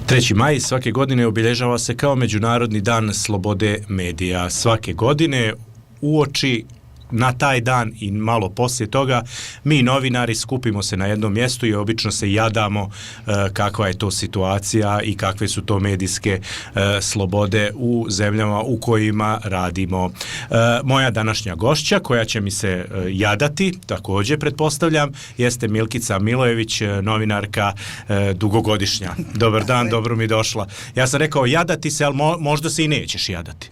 3. maj svake godine obilježava se kao Međunarodni dan slobode medija. Svake godine uoči na taj dan i malo poslije toga mi novinari skupimo se na jednom mjestu i obično se jadamo kakva je to situacija i kakve su to medijske slobode u zemljama u kojima radimo. Moja današnja gošća koja će mi se jadati, također pretpostavljam, jeste Milkica Milojević, novinarka dugogodišnja. Dobar dan, dobro mi došla. Ja sam rekao jadati se, ali možda se i nećeš jadati.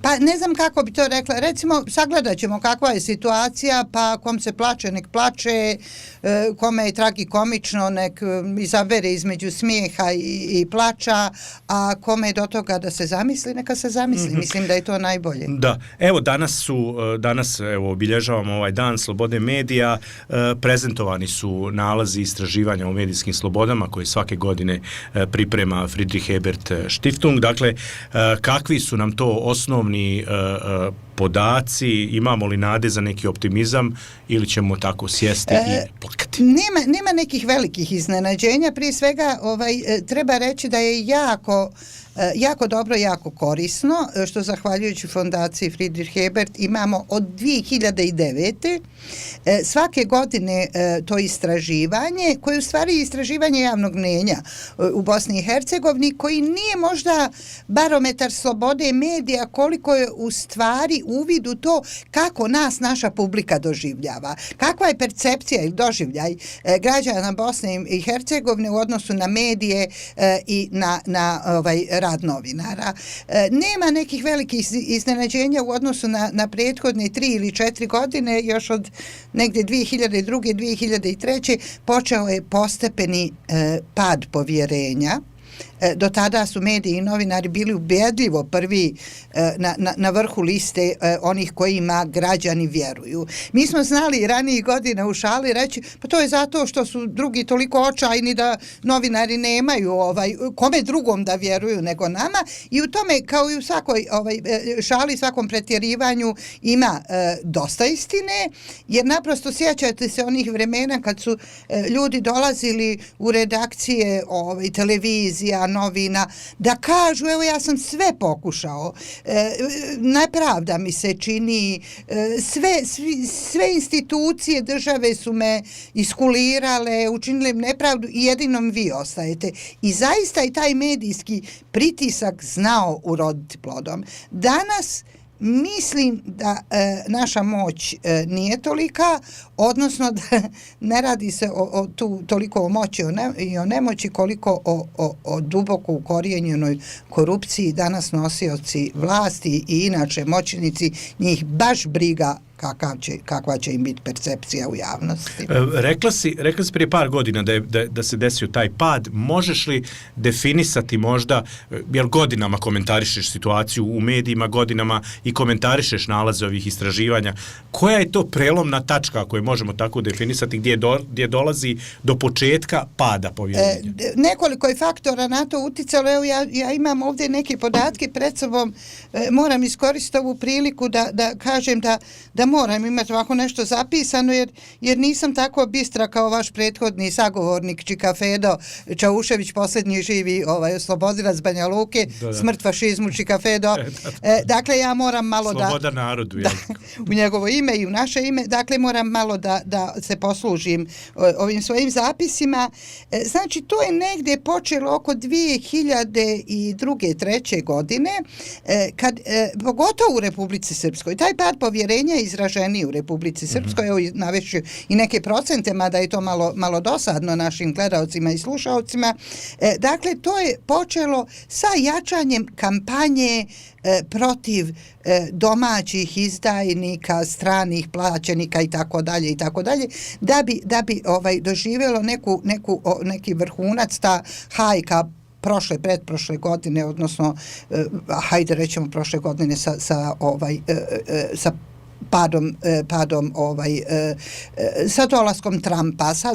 Pa ne znam kako bi to rekla. Recimo, sagledat ćemo kakva je situacija, pa kom se plače, nek plače, kome je tragikomično, nek izabere između smijeha i plača, a kome je do toga da se zamisli, neka se zamisli. Mm-hmm. Mislim da je to najbolje. Da, evo danas obilježavamo ovaj dan slobode medija, prezentovani su nalazi istraživanja o medijskim slobodama koje svake godine priprema Friedrich Ebert Stiftung. Dakle, kakvi su nam to osnovni podaci, imamo li nade za neki optimizam ili ćemo tako sjesti i plakati? Nema nekih velikih iznenađenja. Prije svega treba reći da je jako dobro, jako korisno, što zahvaljujući fondaciji Friedrich Ebert imamo od 2009. Svake godine to istraživanje, koje je u stvari istraživanje javnog mnijenja u Bosni i Hercegovini, koji nije možda barometar slobode medija, koliko je u stvari uvid u to kako nas naša publika doživljava. Kakva je percepcija ili doživljaj građana Bosne i Hercegovine u odnosu na medije i na rad novinara. Nema nekih velikih iznenađenja u odnosu na prethodne 3 ili 4 godine, još od negdje 2002. 2003. počeo je postepeni pad povjerenja. Do tada su mediji i novinari bili ubedljivo prvi na vrhu liste onih kojima građani vjeruju. Mi smo znali ranijih godina u šali reći, pa to je zato što su drugi toliko očajni da novinari nemaju kome drugom da vjeruju nego nama, i u tome, kao i u svakoj šali, svakom pretjerivanju ima dosta istine, jer naprosto sjećate se onih vremena kad su ljudi dolazili u redakcije televizija, novina, da kažu, evo ja sam sve pokušao, nepravda mi se čini, sve institucije države su me iskulirale, učinile nepravdu i jedinom vi ostajete. I zaista je taj medijski pritisak znao uroditi plodom. Danas mislim da naša moć nije tolika, odnosno da ne radi se toliko o moći i o nemoći koliko o duboko ukorijenjenoj korupciji. Danas nosioci vlasti i inače moćnici, njih baš briga kakva će im biti percepcija u javnosti. Rekla si prije par godina da se desio taj pad. Možeš li definisati možda, jer godinama komentarišeš situaciju u medijima, godinama i komentarišeš nalaze ovih istraživanja, koja je to prelomna tačka koju možemo tako definisati gdje dolazi do početka pada povjerenja? Nekoliko je faktora na to uticalo. Evo ja imam ovdje neke podatke pred sobom, moram iskoristiti ovu priliku da kažem da moram imati ovako nešto zapisano, jer nisam tako bistra kao vaš prethodni sagovornik Čikafedo Čaušević, posljednji živi oslobodilac Banja Luke, smrt fašizmu Čikafedo. Dakle, ja moram malo sloboda narodu, u njegovo ime i u naše ime, dakle moram malo da se poslužim ovim svojim zapisima. Znači, to je negdje počelo oko 2002. 2003. godine, kad, pogotovo u Republici Srpskoj, taj pad povjerenja je izraženiji u Republici Srpskoj, evo navešću i neke procente, mada je to malo dosadno našim gledaocima i slušaocima. Dakle, to je počelo sa jačanjem kampanje protiv domaćih izdajnika, stranih plaćenika i tako dalje, da bi doživjelo neki vrhunac, ta hajka pretprošle godine, odnosno hajde rećemo prošle godine sa padom sa dolaskom Trumpa, sa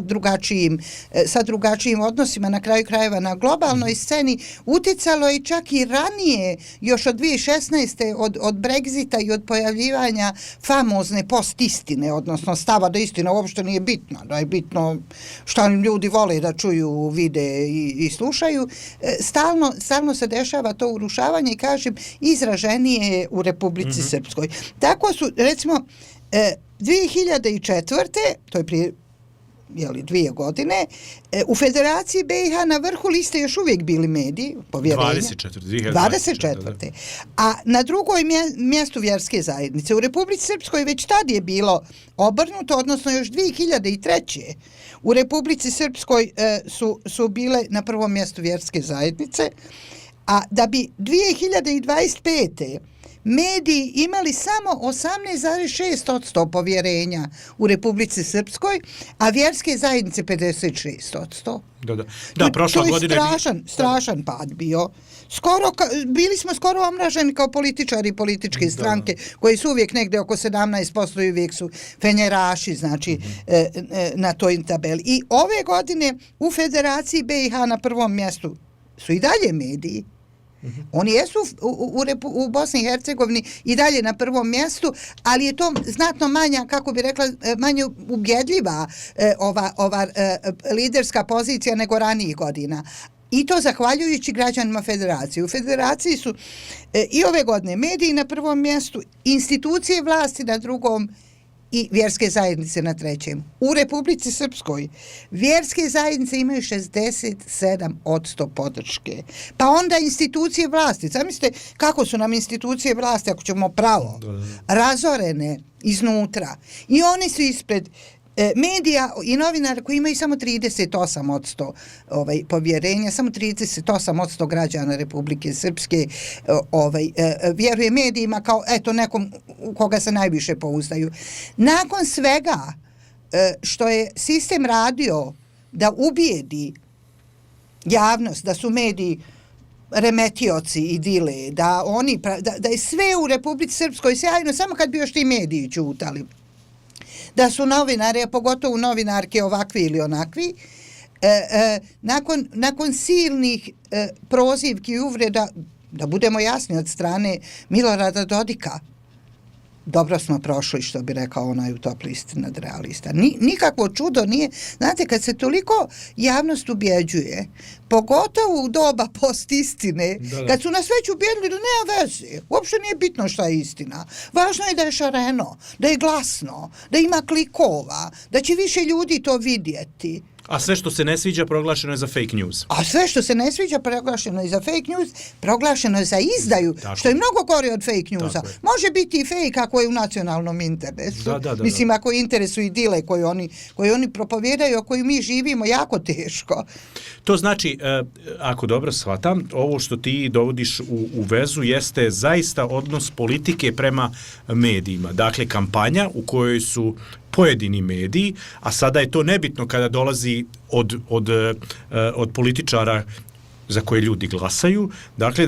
drugačijim odnosima, na kraju krajeva na globalnoj sceni, uticalo je čak i ranije, još od 2016. od Brexita i od pojavljivanja famozne postistine, odnosno stava da istina uopšte nije bitna, da je bitno šta ljudi vole da čuju, vide i slušaju. Stalno se dešava to urušavanje i kažem, izraženije u Republici Srpskoj. Tako su, recimo, 2004. to je prije 2 godine, u Federaciji BiH na vrhu liste još uvijek bili mediji, povjerenja. 24. A na drugoj mjestu vjerske zajednice. U Republici Srpskoj već tad je bilo obrnuto, odnosno još 2003. U Republici Srpskoj su bile na prvom mjestu vjerske zajednice, a da bi 2025. mediji imali samo 18,6% povjerenja u Republici Srpskoj, a vjerske zajednice 56%. Da, prošla godina je strašan pad bio. Bili smo skoro omraženi kao političari i političke stranke, koji su uvijek negde oko 17% i uvijek su fenjeraši, znači, na toj tabeli. I ove godine u Federaciji BiH na prvom mjestu su i dalje mediji. Oni jesu u Bosni i Hercegovini i dalje na prvom mjestu, ali je to znatno manja, kako bi rekla, manje ubjedljiva ova liderska pozicija nego ranijih godina. I to zahvaljujući građanima Federacije. U Federaciji su i ove godine mediji na prvom mjestu, institucije vlasti na drugom i vjerske zajednice na trećem. U Republici Srpskoj vjerske zajednice imaju 67% podrške. Pa onda institucije vlasti. Zamislite kako su nam institucije vlasti, ako ćemo pravo, razorene iznutra. I oni su ispred medija i novinara koji imaju samo 38% povjerenja, samo 38% građana Republike Srpske vjeruje medijima kao nekom u koga se najviše pouzdaju. Nakon svega što je sistem radio da ubijedi javnost da su mediji remetioci i dile, da je sve u Republici Srpskoj sjajno, samo kad bi još ti mediji ćutali. Da su novinari, a pogotovo novinarke ovakvi ili onakvi, nakon silnih prozivki i uvreda, da budemo jasni, od strane Milorada Dodika, dobro smo prošli, što bi rekao onaj utopist nadrealista. Nikakvo čudo nije. Znate, kad se toliko javnost ubjeđuje, pogotovo u doba postistine, kad su nas već ubjedili da nema veze, uopšte nije bitno šta je istina. Važno je da je šareno, da je glasno, da ima klikova, da će više ljudi to vidjeti. A sve što se ne sviđa proglašeno je za fake news. A sve što se ne sviđa proglašeno je za fake news, proglašeno je za izdaju, što je mnogo gore od fake newsa. Može biti i fake ako je u nacionalnom interesu. Mislim, ako je interesu i dile koji oni propovijedaju, o kojoj mi živimo jako teško. To znači, ako dobro shvatam, ovo što ti dovodiš u vezu jeste zaista odnos politike prema medijima. Dakle, kampanja u kojoj su pojedini mediji, a sada je to nebitno kada dolazi od političara za koje ljudi glasaju, dakle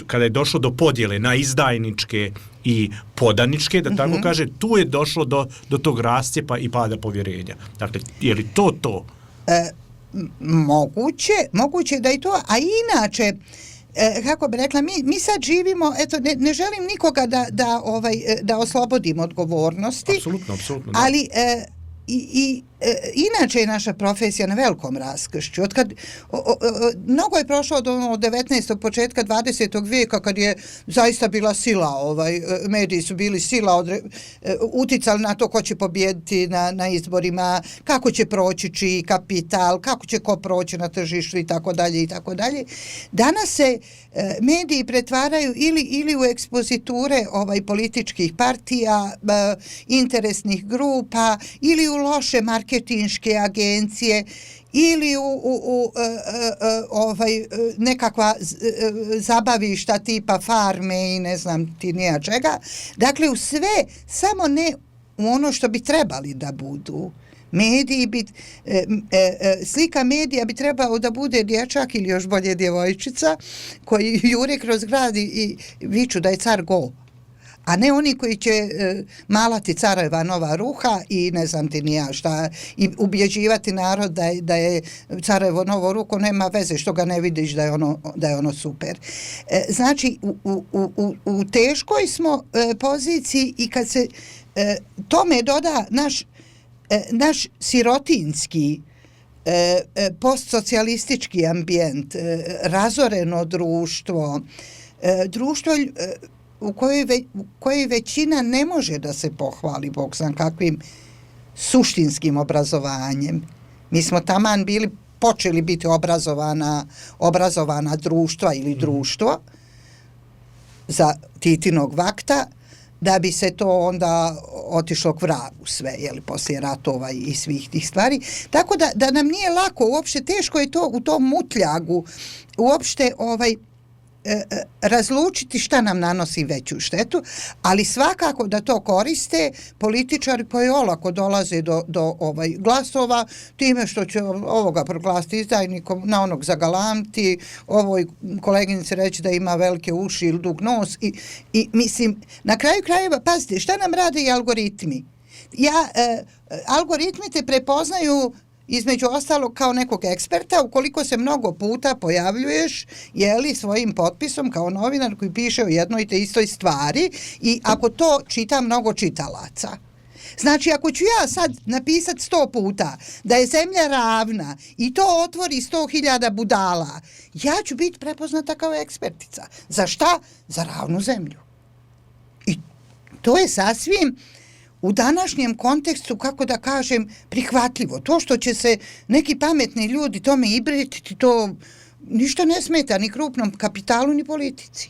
kada je došlo do podjele na izdajničke i podaničke, da tako kaže, tu je došlo do tog rascjepa i pada povjerenja. Dakle, je li to? Moguće da je to, a inače, kako bi rekla, mi sad živimo, ne želim nikoga da oslobodim odgovornosti. Apsolutno. Ali inače je naša profesija na velikom raskršću. Mnogo je prošlo od 19. početka 20. vijeka kad je zaista bila sila, mediji su bili sila, uticali na to ko će pobijediti na izborima, kako će proći čiji kapital, kako će ko proći na tržištu i tako dalje i tako dalje. Danas se mediji pretvaraju ili u ekspoziture političkih partija, interesnih grupa, ili u loše marketinške agencije, ili u nekakva zabavišta tipa Farme i ne znam ti nija čega. Dakle, u sve, samo ne u ono što bi trebali da budu. Slika medija bi trebao da bude dječak ili još bolje djevojčica koji jure kroz grad i viču da je car go. a ne oni koji će malati careva nova ruha i ne znam ti ni ja šta, i ubjeđivati narod da je carevo novo ruko nema veze što ga ne vidiš da je ono super. Znači, u teškoj smo poziciji i kad se tome doda naš sirotinski postsocijalistički ambijent, razoreno društvo, društvo u kojoj većina ne može da se pohvali Bog zna kakvim suštinskim obrazovanjem. Mi smo taman počeli biti obrazovana društva ili društvo za Titinog vakta, da bi se to onda otišlo k vragu sve, poslije ratova i svih tih stvari. Tako da nam nije lako, uopšte teško je to u tom mutljagu uopšte razlučiti šta nam nanosi veću štetu, ali svakako da to koriste političari koji olako dolaze do glasova time što će ovoga proglasiti izdajnikom, na onog zagalamti, ovoj koleginici reći da ima velike uši ili dug nos i mislim, na kraju krajeva, pazite, šta nam rade i algoritmi? Algoritmi te prepoznaju između ostalog kao nekog eksperta ukoliko se mnogo puta pojavljuješ svojim potpisom kao novinar koji piše o jednoj te istoj stvari i ako to čita mnogo čitalaca. Znači, ako ću ja sad napisati 100 puta da je zemlja ravna i to otvori 100.000 budala, ja ću biti prepoznata kao ekspertica. Za šta? Za ravnu zemlju. I to je sasvim u današnjem kontekstu, kako da kažem, prihvatljivo. To što će se neki pametni ljudi tome ibretiti, to ništa ne smeta ni krupnom kapitalu, ni politici.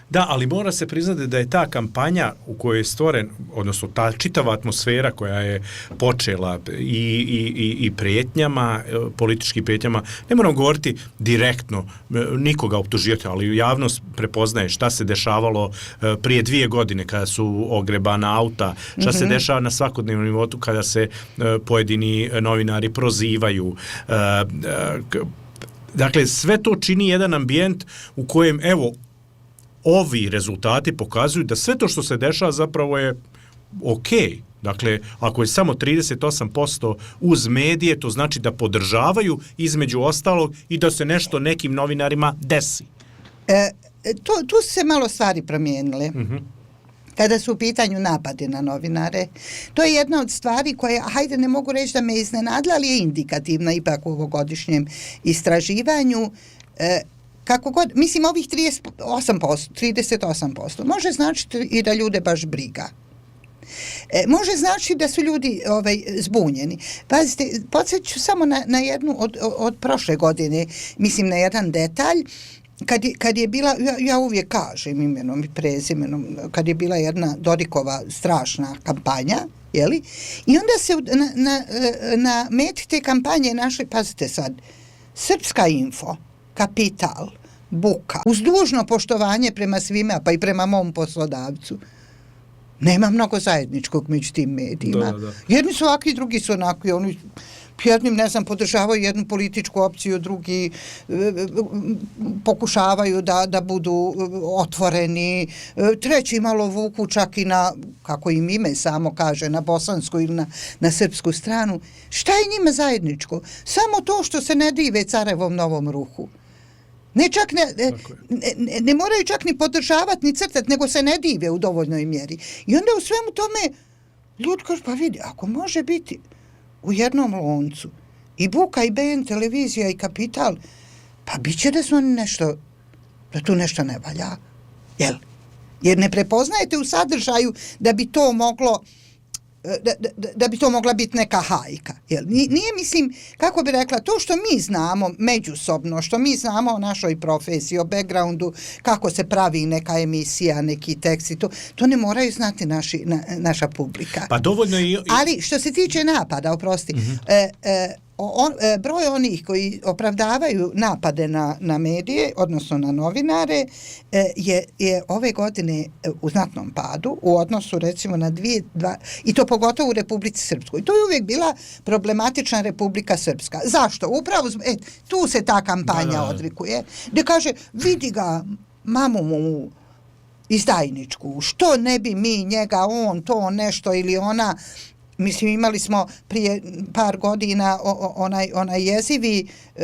Da, ali mora se priznati da je ta kampanja u kojoj je stvoren, odnosno ta čitava atmosfera koja je počela i prijetnjama, političkim prijetnjama, ne moram govoriti direktno, nikoga optužiti, ali javnost prepoznaje šta se dešavalo prije 2 godine kada su ogrebana auta, šta se dešava na svakodnevnom životu kada se pojedini novinari prozivaju. Dakle, sve to čini jedan ambijent u kojem, evo, ovi rezultati pokazuju da sve to što se dešava zapravo je okej. Dakle, ako je samo 38% uz medije, to znači da podržavaju između ostalog i da se nešto nekim novinarima desi. Tu su se malo stvari promijenile. Kada su u pitanju napadi na novinare. To je jedna od stvari koja, hajde, ne mogu reći da me iznenadila, ali je indikativna ipak u ovogodišnjem istraživanju. Kako god, mislim, ovih 38% može značiti i da ljude baš briga. Može značiti da su ljudi zbunjeni. Pazite, podsjeću samo na jednu od prošle godine, mislim na jedan detalj, kad je bila, ja uvijek kažem imenom i prezimenom, kad je bila jedna Dodikova strašna kampanja, i onda se na meti te kampanje našli, pazite sad, Srpska info, Kapital, Buka, uz dužno poštovanje prema svima, pa i prema mom poslodavcu, nema mnogo zajedničkog među tim medijima. Da. Jedni su ovakvi, drugi su onakvi, oni jednim, ne znam, podržavaju jednu političku opciju, drugi pokušavaju da budu otvoreni, treći malo vuku čak i na, kako im ime samo kaže, na bosansku ili na srpsku stranu. Šta je njima zajedničko? Samo to što se ne dive carevom novom ruhu. Ne moraju čak ni podržavati, ni crtati, nego se ne dive u dovoljnoj mjeri. I onda u svemu tome ljudi kažu, pa vidi, ako može biti u jednom loncu i Buka, i BN, televizija, i Kapital, pa bit će da su oni nešto, da tu nešto ne valja. Jel? Jer ne prepoznajete u sadržaju da bi to moglo da bi to mogla biti neka hajka. Jel? Nije, mislim, kako bi rekla, to što mi znamo međusobno, što mi znamo o našoj profesiji, o backgroundu, kako se pravi neka emisija, neki tekst, to ne moraju znati naša publika. Pa dovoljno Ali što se tiče napada, oprosti, broj onih koji opravdavaju napade na medije, odnosno na novinare, je ove godine u znatnom padu u odnosu recimo na i to pogotovo u Republici Srpskoj. To je uvijek bila problematična Republika Srpska. Zašto? Upravo tu se ta kampanja odlikuje. Da kaže, vidi ga, mamu mu izdajničku. Što ne bi mi njega, on, to, nešto ili ona. Mislim, imali smo prije par godina onaj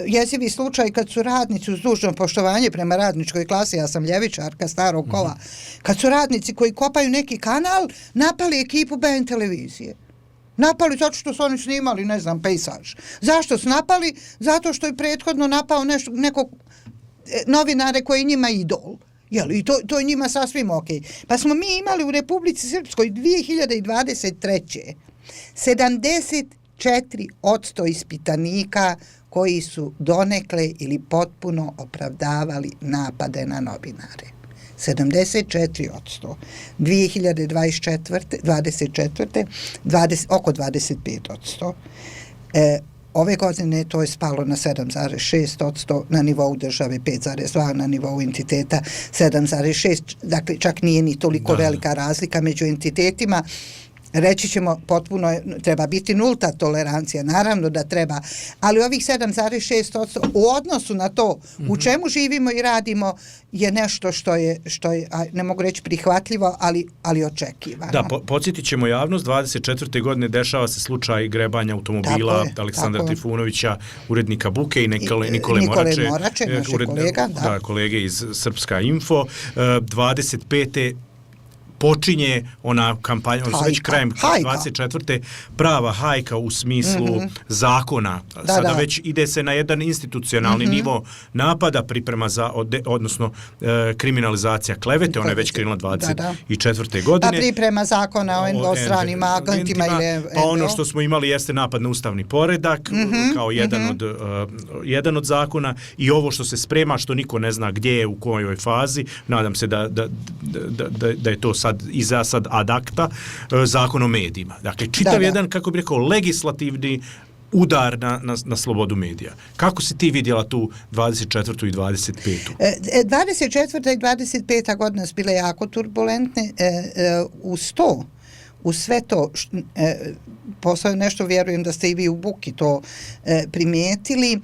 jezivi slučaj kad su radnici, uz dužno poštovanje prema radničkoj klasi, ja sam ljevičarka starog kova, kad su radnici koji kopaju neki kanal napali ekipu BN televizije. Napali zato što su oni snimali, ne znam, pejsaž. Zašto su napali? Zato što je prethodno napao nekog novinare koji je njima idol. Jel, i to je njima sasvim ok. Pa smo mi imali u Republici Srpskoj 2023. 74% ispitanika koji su donekle ili potpuno opravdavali napade na novinare. 74%. 2024. Oko 25%. Ove godine to je spalo na 7,6%, na nivou države 5,2%, na nivou entiteta 7,6%. Dakle, čak nije ni toliko velika razlika među entitetima. Reći ćemo potpuno treba biti nulta tolerancija, naravno da treba, ali ovih 7,6% u odnosu na to u čemu živimo i radimo je nešto što je ne mogu reći prihvatljivo, ali očekivano. Da, podsjetit ćemo javnost, 24. godine dešava se slučaj grebanja automobila Aleksandra Trifunovića, urednika Buke i Nikole Morače, naše kolega, da, kolege iz Srpska info. 25. počinje ona kampanja, već krajem 24. prava hajka u smislu zakona. Sada već ide se na jedan institucionalni nivo napada, priprema za, odnosno kriminalizacija klevete, ona je već krenula 24. godine. Pa priprema zakona o stranim agentima. Pa ono što smo imali jeste napad na ustavni poredak, kao jedan od zakona, i ovo što se sprema, što niko ne zna gdje je, u kojoj fazi, nadam se da je to sad ad acta, zakon o medijima. Dakle, čitav jedan, kako bih rekao, legislativni udar na slobodu medija. Kako si ti vidjela tu 24. i 25. 24. i 25. godina su bile jako turbulentne. Uz sve to, posao nešto, vjerujem da ste i vi u Buki to primijetili,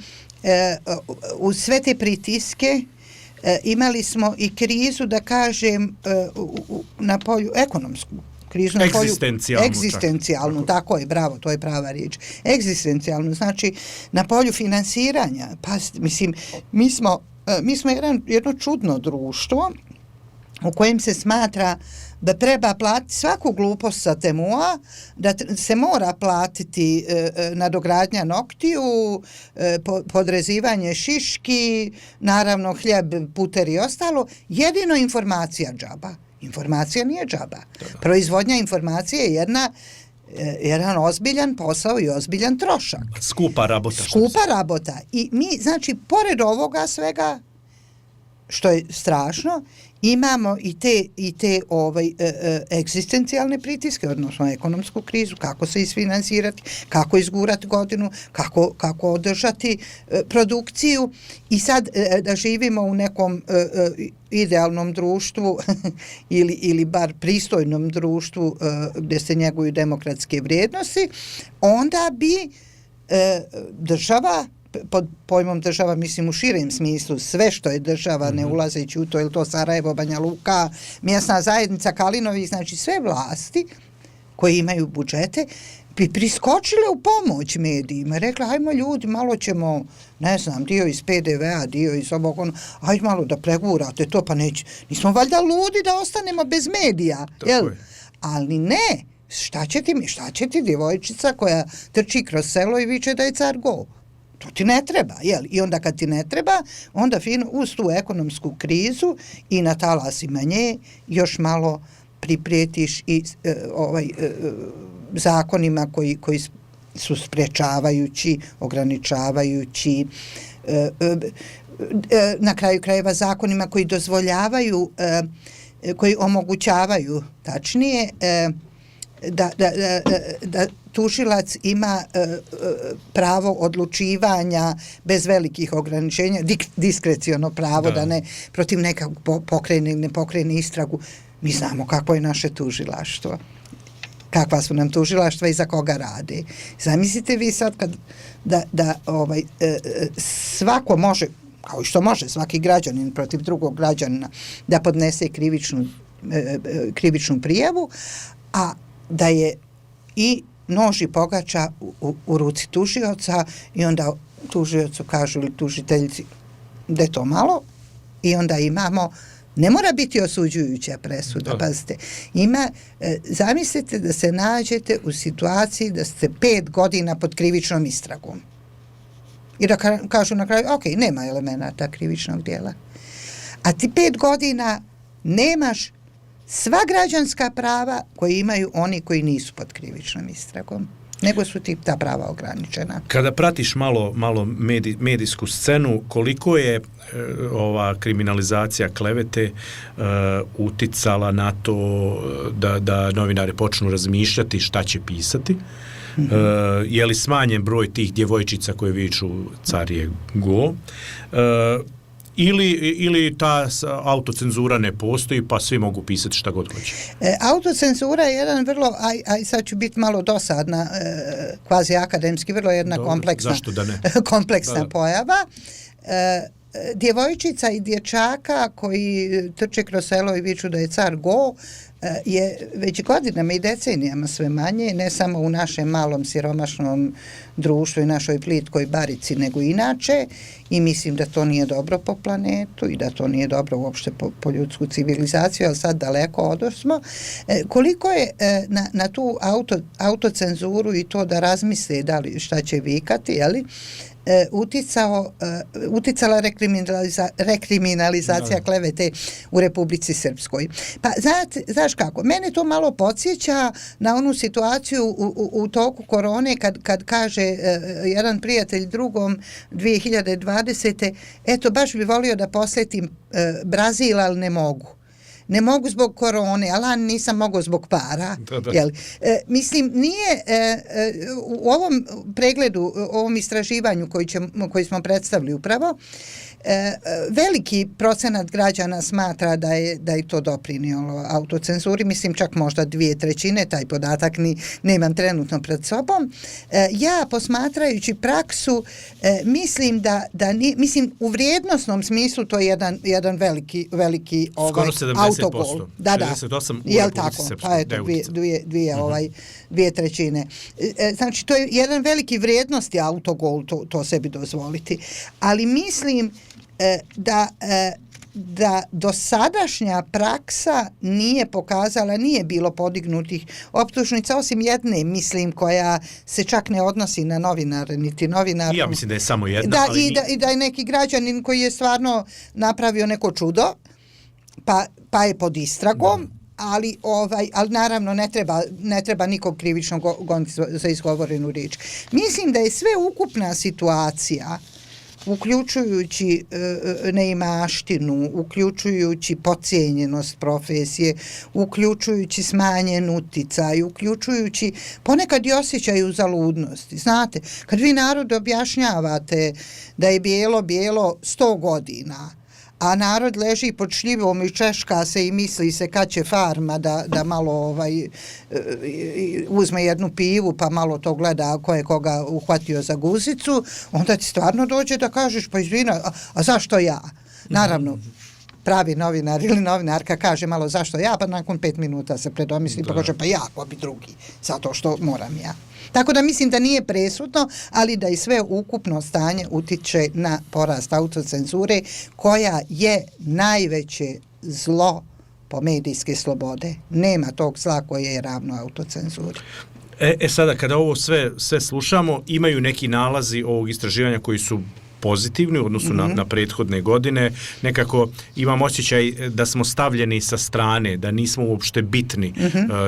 uz sve te pritiske imali smo i krizu, da kažem, na polju ekonomsku. Krizu na polju egzistencijalnu, tako je, bravo, to je prava riječ. Egzistencijalnu, znači na polju finansiranja. Pa, mislim, mi smo jedno čudno društvo u kojem se smatra da treba platiti svaku glupost sa temua, da se mora platiti nadogradnja noktiju, podrezivanje šiški, naravno hljeb, puter i ostalo, jedino informacija džaba. Informacija nije džaba. Proizvodnja informacije je jedan ozbiljan posao i ozbiljan trošak. Skupa rabota. I mi, znači, pored ovoga svega, što je strašno, imamo i te egzistencijalne pritiske, odnosno ekonomsku krizu, kako se isfinansirati, kako izgurati godinu, kako održati produkciju, i sad da živimo u nekom idealnom društvu ili bar pristojnom društvu gdje se njeguju demokratske vrijednosti, onda bi država, pod pojmom država mislim u širem smislu, sve što je država, ne ulazeći u to, je to Sarajevo, Banja Luka, mjesna zajednica, Kalinovi, znači sve vlasti koji imaju budžete, bi priskočile u pomoć medijima, rekla, hajmo ljudi, malo ćemo, ne znam, dio iz PDV-a, dio iz ovog, hajde malo da pregurate to, pa nismo valjda ludi da ostanemo bez medija, jel? Ali ne, šta će ti djevojčica koja trči kroz selo i viče da je car go? To ti ne treba, jel? I onda kad ti ne treba, onda fino uz tu ekonomsku krizu i na talasima nje još malo priprijetiš i zakonima koji su sprečavajući, ograničavajući, na kraju krajeva zakonima koji dozvoljavaju, koji omogućavaju, tačnije, da tužilac ima pravo odlučivanja bez velikih ograničenja, diskreciono pravo da ne protiv nekog ne pokrene istragu. Mi znamo kako je naše tužilaštvo. Kakva su nam tužilaštva i za koga rade. Zamislite vi sad da svako može, kao i što može svaki građanin protiv drugog građanina, da podnese krivičnu krivičnu prijavu, a da je i nož i pogača u ruci tužioca i onda tužiocu kažu ili tužiteljici da je to malo i onda imamo, ne mora biti osuđujuća presuda, pazite, zamislite da se nađete u situaciji da ste 5 godina pod krivičnom istragom i da kažu na kraju, ok, nema elemenata krivičnog djela, a ti 5 godina nemaš sva građanska prava koje imaju oni koji nisu pod krivičnom istragom, nego su ti ta prava ograničena. Kada pratiš malo medijsku scenu, koliko je ova kriminalizacija klevete uticala na to da novinari počnu razmišljati šta će pisati? Je li smanjen broj tih djevojčica koje viču car je go? Ili ta autocenzura ne postoji pa svi mogu pisati šta god hoće? Autocenzura je jedan vrlo, sad ću biti malo dosadna, kvazi akademski, vrlo jedna kompleksna pojava. Djevojčica i dječaka koji trče kroz selo i viču da je car go je već godinama i decenijama sve manje, ne samo u našem malom siromašnom društvu i našoj plitkoj barici, nego inače, i mislim da to nije dobro po planetu i da to nije dobro uopšte po ljudsku civilizaciju, ali sad daleko odosmo. Koliko je na tu autocenzuru i to da razmisle da li šta će vikati, jeli, uticala rekriminalizacija klevete u Republici Srpskoj. Pa znaš kako, mene to malo podsjeća na onu situaciju u toku korone kad kaže jedan prijatelj drugom 2020. Eto, baš bi volio da posjetim Brazil, ali ne mogu. Ne mogu zbog korone, ali nisam mogao zbog para. Jel? Mislim, nije u ovom pregledu, u ovom istraživanju koji smo predstavili upravo, veliki procenat građana smatra da je to doprinijelo autocenzuri, mislim čak možda 2/3, taj podatak nemam trenutno pred sobom. Ja posmatrajući praksu mislim mislim u vrijednosnom smislu to je jedan veliki skoro 70%. autogol. Da. 68 u Jel Republici tako? Srpskoj. Pa eto, 2/3. Znači, to je jedan veliki vrijednosti autogol, to sebi dozvoliti. Ali mislim da dosadašnja praksa nije pokazala, nije bilo podignutih optužnica, osim jedne, mislim, koja se čak ne odnosi na novinare, niti novinarku. Ja mislim da je samo jedna. I da je neki građanin koji je stvarno napravio neko čudo, pa je pod istragom, ali naravno ne treba nikog krivično goniti za izgovorenu riječ. Mislim da je sve ukupna situacija, uključujući neimaštinu, uključujući podcijenjenost profesije, uključujući smanjen uticaj, uključujući ponekad i osjećaj uzaludnosti. Znate, kad vi narodu objašnjavate da je bijelo 100 godina, a narod leži pod šljivom i češka se i misli se kad će farma da malo uzme jednu pivu pa malo to gleda ko je koga uhvatio za guzicu, onda ti stvarno dođe da kažeš pa izvina, a zašto ja? Naravno, pravi novinar ili novinarka kaže malo zašto ja, pa nakon 5 minuta se predomisli pa kaže pa ja, ko bi drugi, zato što moram ja. Tako da mislim da nije presudno, ali da i sve ukupno stanje utiče na porast autocenzure, koja je najveće zlo po medijske slobode. Nema tog zla koje je ravno autocenzuri. Sada, kada ovo sve slušamo, imaju neki nalazi ovog istraživanja koji su pozitivni u odnosu na prethodne godine. Nekako imam osjećaj da smo stavljeni sa strane, da nismo uopšte bitni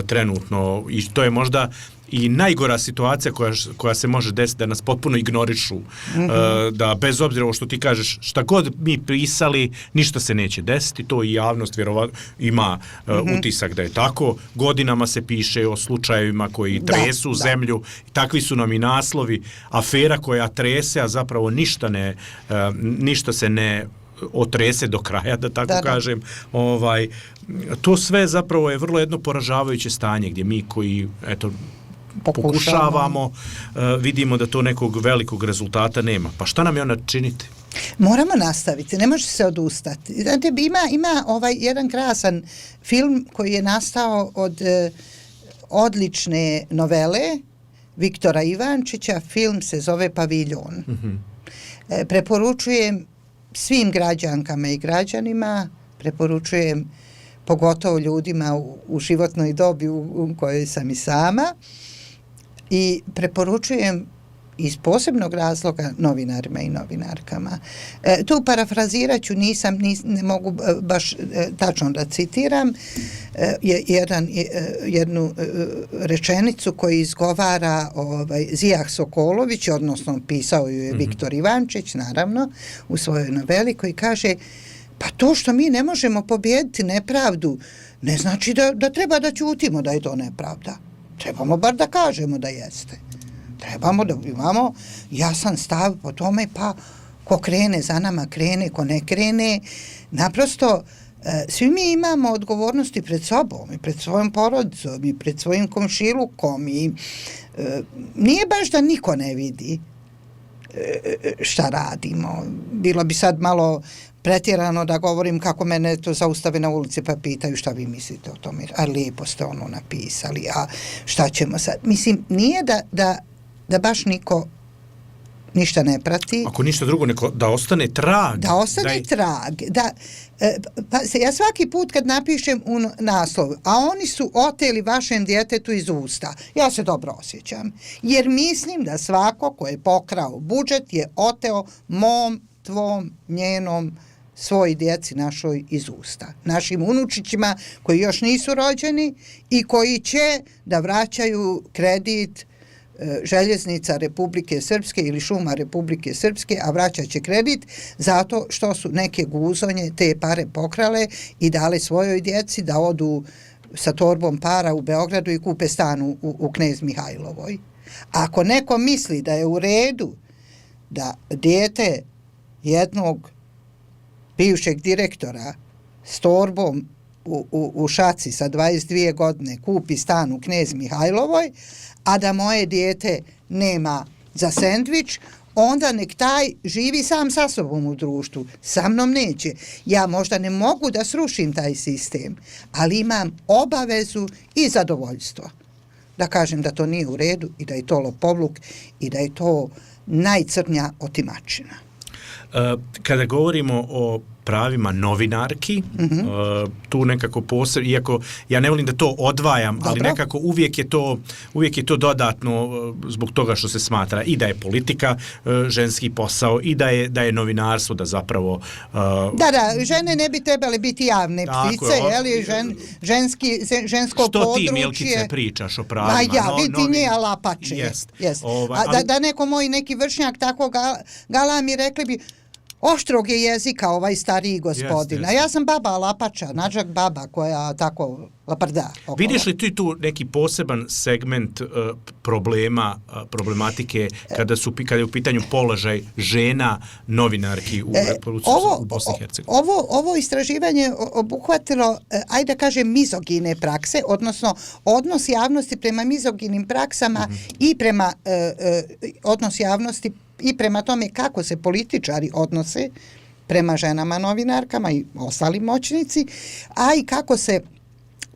trenutno, i to je možda i najgora situacija koja se može desiti, da nas potpuno ignorišu, da bez obzira ovo što ti kažeš, šta god mi pisali, ništa se neće desiti, to i javnost vjerovatno ima utisak da je tako. Godinama se piše o slučajevima koji tresu zemlju, takvi su nam i naslovi, afera koja trese, a zapravo ništa se ne otrese do kraja, da tako kažem. To sve zapravo je vrlo jedno poražavajuće stanje gdje mi koji, pokušavamo, vidimo da to nekog velikog rezultata nema. Pa šta nam je onda činiti? Moramo nastaviti, ne može se odustati. Znate, ima jedan krasan film koji je nastao od odlične novele Viktora Ivančića, film se zove Paviljon. Preporučujem svim građankama i građanima, preporučujem pogotovo ljudima u životnoj dobi u kojoj sam i sama, i preporučujem iz posebnog razloga novinarima i novinarkama. Tu parafrazirat ću, ne mogu baš tačno da citiram, jednu rečenicu koju izgovara Zijah Sokolović, odnosno pisao ju je Viktor Ivančić, naravno, u svojoj noveli, koji kaže: pa to što mi ne možemo pobijediti nepravdu ne znači da treba da ćutimo da je to nepravda. Trebamo bar da kažemo da jeste. Trebamo da imamo jasan stav po tome, pa ko krene za nama krene, ko ne krene. Naprosto, svi mi imamo odgovornosti pred sobom i pred svojom porodicom i pred svojim komšilukom i nije baš da niko ne vidi šta radimo. Bilo bi sad malo pretjerano da govorim kako mene to zaustave na ulici pa pitaju šta vi mislite o tome, a lijepo ste ono napisali, a šta ćemo sad. Mislim, nije da baš niko ništa ne prati. Ako ništa drugo, da ostane trag. Da ostane trag. Ja svaki put kad napišem u naslov, a oni su oteli vašem djetetu iz usta, ja se dobro osjećam. Jer mislim da svako ko je pokrao budžet je oteo mom, tvom, njenom, svoj djeci našoj iz usta. Našim unučićima koji još nisu rođeni i koji će da vraćaju kredit Željeznica Republike Srpske ili Šuma Republike Srpske, a vraćat će kredit zato što su neke guzonje te pare pokrale i dale svojoj djeci da odu sa torbom para u Beogradu i kupe stan u Knez Mihajlovoj. Ako neko misli da je u redu da dijete jednog bivšeg direktora s torbom u šaci sa 22 godine kupi stan u Knez Mihajlovoj, a da moje dijete nema za sendvič, onda nek taj živi sam sa sobom u društvu. Sa mnom neće. Ja možda ne mogu da srušim taj sistem, ali imam obavezu i zadovoljstvo da kažem da to nije u redu i da je to lopovluk i da je to najcrnja otimačina. Kada govorimo o pravima novinarki, tu nekako posebno, iako ja ne volim da to odvajam, ali nekako uvijek je to dodatno zbog toga što se smatra i da je politika ženski posao i da je novinarstvo da zapravo... Da, žene ne bi trebale biti javne ptice, žensko što područje... Što ti, Milkice, pričaš o pravima? Vidi nje alapače. Da neko moj neki vršnjak tako galami, rekli bi oštrog je jezika ovaj stariji gospodin. A ja sam baba lapača, nađak baba koja tako laparda okolo. Vidiš li ti tu neki poseban segment problematike kada je u pitanju položaj žena novinarki u Bosni i Hercegovini? Ovo istraživanje obuhvatilo, ajde da kažem, mizogine prakse, odnosno odnos javnosti prema mizoginim praksama i prema odnos javnosti i prema tome kako se političari odnose prema ženama novinarkama i ostali moćnici, a i kako se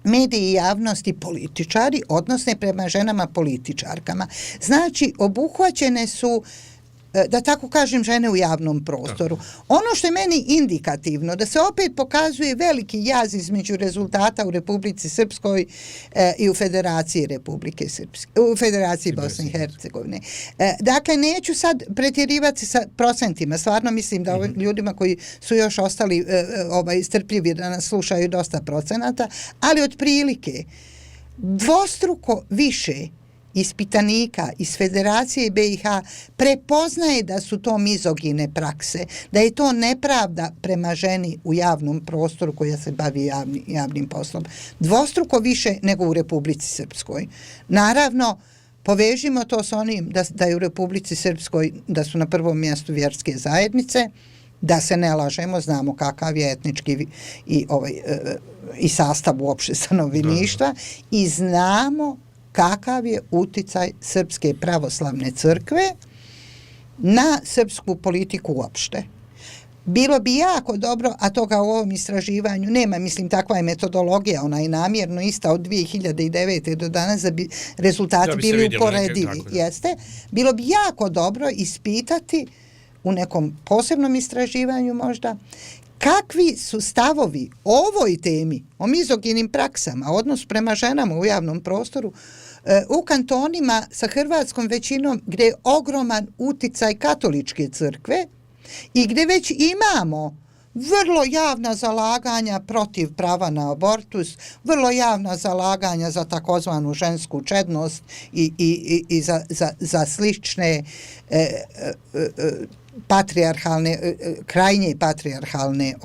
mediji i javnosti političari odnose prema ženama političarkama. Znači, obuhvaćene su, da tako kažem, žene u javnom prostoru. Ono što je meni indikativno, da se opet pokazuje veliki jaz između rezultata u Republici Srpskoj i u Federaciji Republike Srpske, u Federaciji Bosne i Hercegovine. Dakle, neću sad pretjerivati sa procentima, stvarno mislim da ljudima koji su još ostali strpljivi da nas slušaju dosta procenata, ali otprilike dvostruko više ispitanika iz Federacije BiH prepoznaje da su to mizogine prakse, da je to nepravda prema ženi u javnom prostoru koja se bavi javnim poslom. Dvostruko više nego u Republici Srpskoj. Naravno, povežimo to s onim da je u Republici Srpskoj, da su na prvom mjestu vjerske zajednice, da se ne lažemo, znamo kakav je etnički i sastav uopšte stanovništva i znamo kakav je uticaj Srpske pravoslavne crkve na srpsku politiku uopšte. bilo bi jako dobro, a toga u ovom istraživanju nema, mislim takva je metodologija, ona je namjerno ista od 2009. do danas da bi rezultati bili uporedivi. Jeste. Bilo bi jako dobro ispitati u nekom posebnom istraživanju možda kakvi su stavovi o ovoj temi, o mizoginim praksama, odnos prema ženama u javnom prostoru u kantonima sa hrvatskom većinom gdje je ogroman uticaj katoličke crkve i gdje već imamo vrlo javna zalaganja protiv prava na abortus, vrlo javna zalaganja za takozvanu žensku čednost i za slične patrijarhalne, krajnje patrijarhalne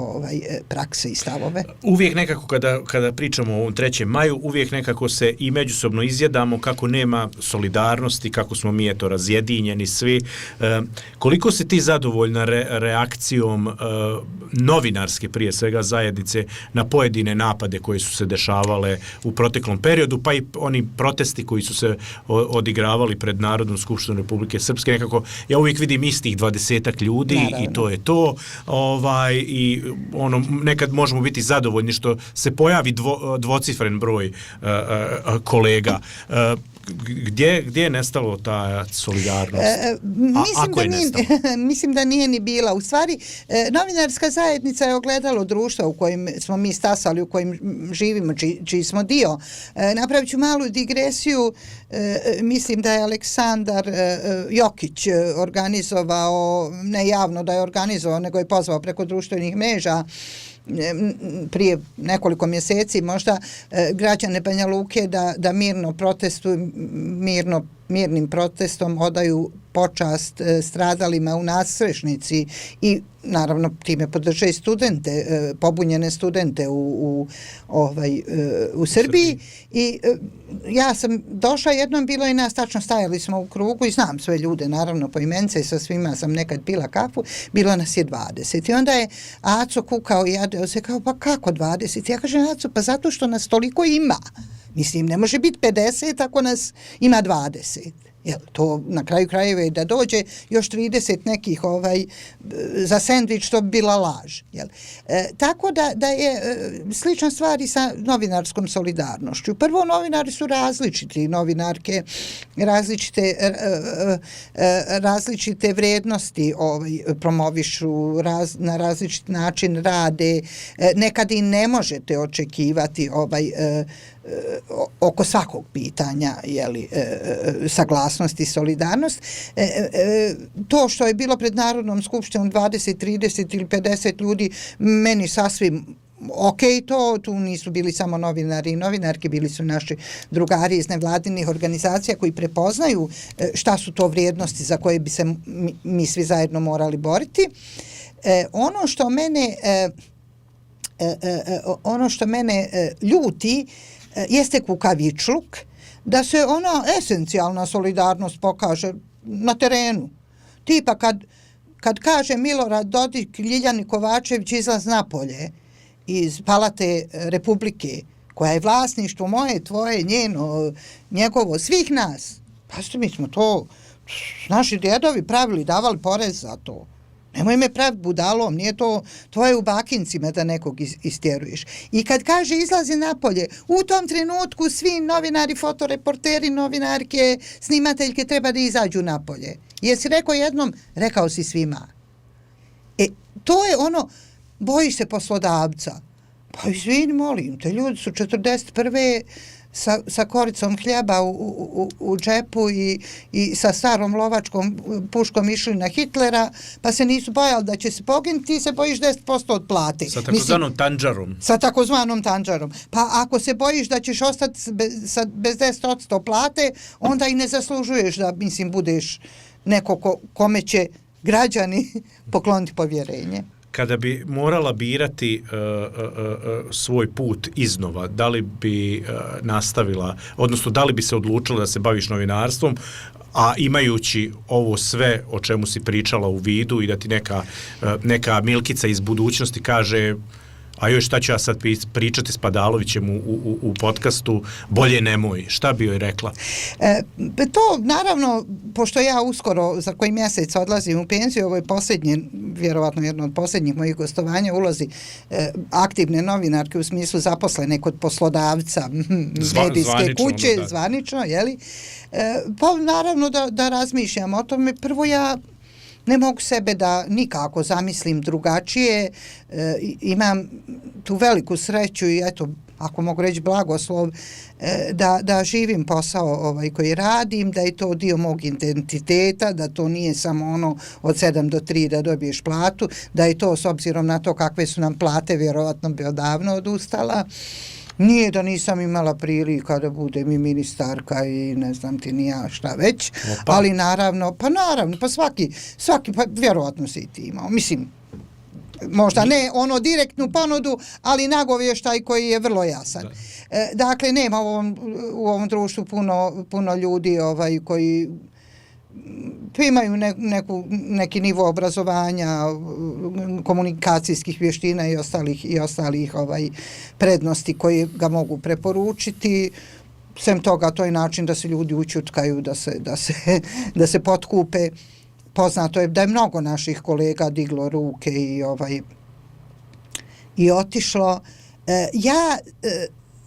prakse i stavove. Uvijek nekako kada pričamo o ovom 3. maju, uvijek nekako se i međusobno izjedamo kako nema solidarnosti, kako smo mi razjedinjeni svi. Koliko si ti zadovoljna reakcijom novinarske prije svega zajednice na pojedine napade koji su se dešavale u proteklom periodu, pa i oni protesti koji su se odigravali pred Narodnom skupštinom Republike Srpske, nekako ja uvijek vidim istih 20 ljudi. Naravno. I to je to. I nekad možemo biti zadovoljni što se pojavi dvocifren broj kolega. Gdje je nestalo ta solidarnost? Mislim da nije ni bila. U stvari, novinarska zajednica je ogledalo društva u kojem smo mi stasali, u kojem živimo, čiji smo dio. Napravit ću malu digresiju. Mislim da je Aleksandar Jokić organizovao, ne javno da je organizovao, nego je pozvao preko društvenih mreža prije nekoliko mjeseci možda građane Banja Luke da mirno protestuju, mirnim protestom odaju počast stradalima u Nasrešnici i naravno time podrže i studente, pobunjene studente u Srbiji. I ja sam došla jednom, bilo i nas, tačno stajali smo u krugu i znam sve ljude, naravno po imence i sa svima sam nekad pila kafu, bilo nas je 20. I onda je Aco kukao i jadeo se kao, pa kako 20? Ja kažem, Aco, pa zato što nas toliko ima. Mislim, ne može biti 50 ako nas ima 20. Jel, to na kraju krajeva je da dođe još 30 nekih za sendvič, to bi bila laž. Jel. Tako da je slična stvar i sa novinarskom solidarnošću. Prvo, novinari su različiti, novinarke različite vrijednosti promovišu, na različit način rade, nekad i ne možete očekivati oko svakog pitanja saglasnost i solidarnost. To što je bilo pred Narodnom skupštinom 20, 30 ili 50 ljudi, meni sasvim ok, tu nisu bili samo novinari i novinarke, bili su naši drugari iz nevladinih organizacija koji prepoznaju šta su to vrijednosti za koje bi se mi svi zajedno morali boriti. Ono što mene ljuti jeste kukavičluk, da se ona esencijalna solidarnost pokaže na terenu. Tipa kad kaže Milorad Dodik, Ljiljani Kovačević izlaz napolje iz Palate Republike, koja je vlasništvo moje, tvoje, njeno, njegovo, svih nas. Pa mi smo to, naši djedovi pravili, davali porez za to. Nemoj me praviti budalom, nije to tvoje u bakincima da nekog istjeruješ. I kad kaže izlazi napolje, u tom trenutku svi novinari, fotoreporteri, novinarke, snimateljke treba da izađu napolje. Jesi rekao jednom, rekao si svima. To je ono, bojiš se poslodavca. Pa izvini, molim te, ljudi su 41. sa koricom hljeba u džepu i sa starom lovačkom puškom išli na Hitlera, pa se nisu bojali da će se poginuti, ti se bojiš 10% od plate. Sa takozvanom tanđarom. Sa takozvanom tanđarom. Pa ako se bojiš da ćeš ostati bez 10% plate, onda i ne zaslužuješ da, budeš neko kome će građani pokloniti povjerenje. Kada bi morala birati svoj put iznova, da li bi nastavila, odnosno da li bi se odlučila da se baviš novinarstvom, a imajući ovo sve o čemu si pričala u vidu i da ti neka Milkica iz budućnosti kaže, a još šta ću ja sad pričati s Padalovićem u podcastu, bolje nemoj. Šta bi joj rekla? To naravno pošto ja uskoro za koji mjesec odlazim u penziju, ovo je posljednje, vjerovatno jedno od posljednjih mojih gostovanja, ulozi aktivne novinarke u smislu zaposlene kod poslodavca medijske kuće, zvanično, jeli? Pa naravno da razmišljam o tome. Prvo, ja ne mogu sebe da nikako zamislim drugačije, imam tu veliku sreću i eto, ako mogu reći blagoslov, da živim posao koji radim, da je to dio mog identiteta, da to nije samo ono od 7 do 3 da dobiješ platu, da je to s obzirom na to kakve su nam plate, vjerovatno bi odavno odustala. Nije da nisam imala prilika da budem i ministarka i ne znam ti ni ja šta već, ali naravno, pa svaki, pa vjerovatno si i ti imao, mislim, možda ne ono direktnu ponudu, ali nagovještaj koji je vrlo jasan. Dakle, nema u ovom društvu puno ljudi koji imaju neki nivo obrazovanja, komunikacijskih vještina i ostalih prednosti koje ga mogu preporučiti. Sem toga, to je način da se ljudi učutkaju, da se potkupe. Poznato je da je mnogo naših kolega diglo ruke i otišlo. Ja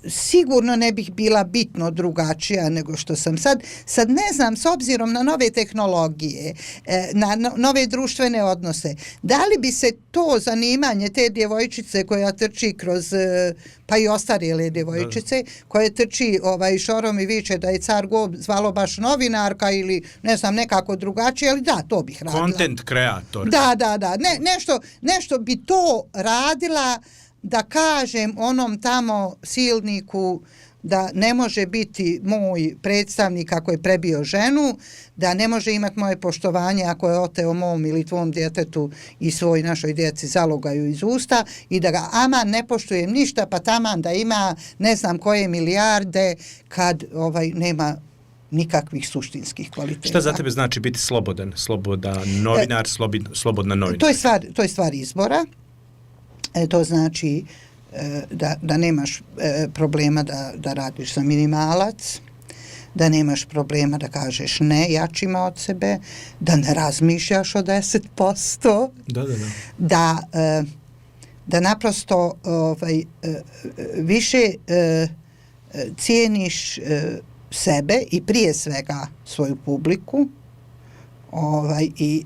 sigurno ne bih bila bitno drugačija nego što sam sad. Sad ne znam, s obzirom na nove tehnologije, na nove društvene odnose, da li bi se to zanimanje te djevojčice koja trči kroz, pa i ostarjele djevojčice, koje trči šorom i viče da je car go zvalo baš novinarka ili ne znam, nekako drugačije, ali da, to bih radila. Content kreator. Da. Nešto bi to radila, da kažem onom tamo silniku da ne može biti moj predstavnik ako je prebio ženu, da ne može imati moje poštovanje ako je oteo mom ili tvom djetetu i svoj našoj djeci zalogaju iz usta i da ga aman ne poštujem ništa, pa taman da ima ne znam koje milijarde kad nema nikakvih suštinskih kvaliteta. Šta za tebe znači biti slobodan novinar, slobodna novinarka? To je stvar izbora. To znači da nemaš problema da radiš za minimalac, da nemaš problema da kažeš ne jačima od sebe, da ne razmišljaš o 10%, da naprosto više cijeniš sebe i prije svega svoju publiku i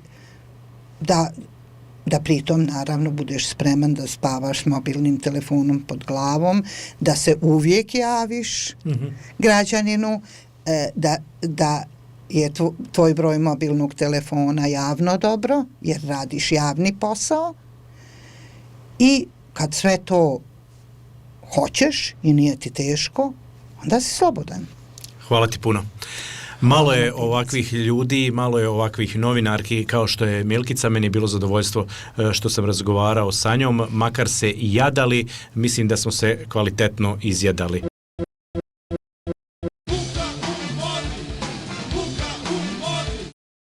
da pritom naravno budeš spreman da spavaš s mobilnim telefonom pod glavom, da se uvijek javiš građaninu, da je tvoj broj mobilnog telefona javno dobro, jer radiš javni posao i kad sve to hoćeš i nije ti teško, onda si slobodan. Hvala ti puno. Malo je ovakvih ljudi, malo je ovakvih novinarki kao što je Milkica. Meni je bilo zadovoljstvo što sam razgovarao sa njom, makar se i jadali, mislim da smo se kvalitetno izjadali.